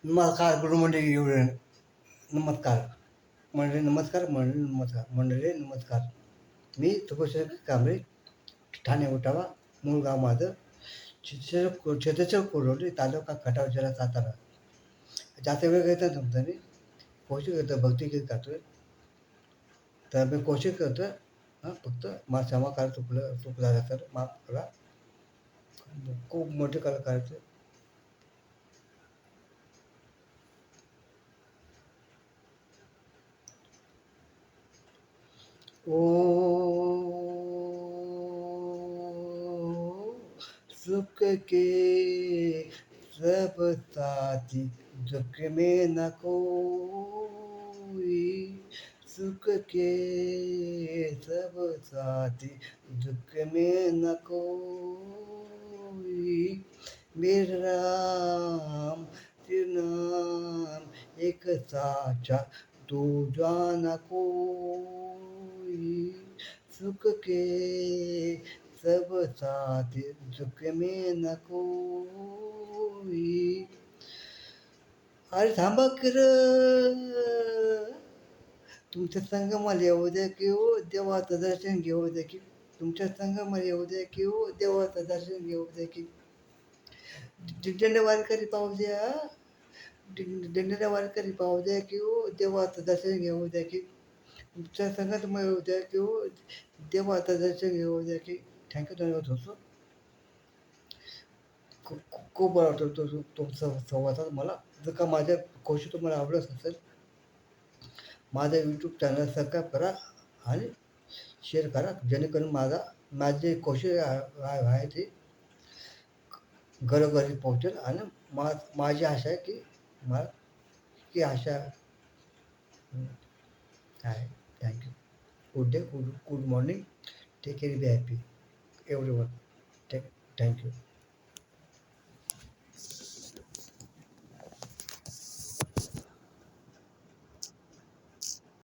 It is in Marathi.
नमस्कार गुरु मंडळी एवढे नमस्कार मंडळी नमस्कार. मी तुकोशेर कांबळे, ठाणे उठावा, मूळ गाव माझं छत्रछोड कोरोली, तालुका खटाव, जिल्हा सातारा. जास्त वेळ घेतात तुमचं मी कोशिश करतो, भक्तिगीत गातोय. तर मी कोशिश करतो फक्त मा क्षमा चूक झालं तर माफ करा. खूप मोठे कलाकार आहेत. ओ सुख के सब साथी, दुख में न कोई. सुख के सब साथी, दुख में न कोई. मेरा राम तेरा नाम एक साचा, दूजा न कोई. सुख के सब साथी, दुख में न कोई. अरे थांबा कर, तुमच्या संग मला येऊ द्या की हो, देवाचं दर्शन घेऊ द्या की. तुमच्या संग मला येऊ द्या की हो, देवाचं दर्शन घेऊ द्या की. दिंड्याने वारकरी पाहू द्या, दिंड्याने वारकरी पाहू द्या की हो, देवाचं दर्शन घेऊ द्या की. तुमच्या संगत मग येऊ द्या की हो, देवाचं दर्शन घेऊ द्या की. थँक्यू धन्यवाद होतो. खूप बरं वाटतं तुमचा संवादात मला. जर का माझ्या कोशिश तुम्हाला आवडत असेल, माझं यूट्यूब चॅनल सबस्क्राईब करा आणि शेअर करा, जेणेकरून माझे कोशिश आहे ते घरोघरी पोहोचेल. आणि माझी आशा आहे की मला ही आशा आहे. Thank you. Good day, good morning. Take care, be happy everyone. Thank you.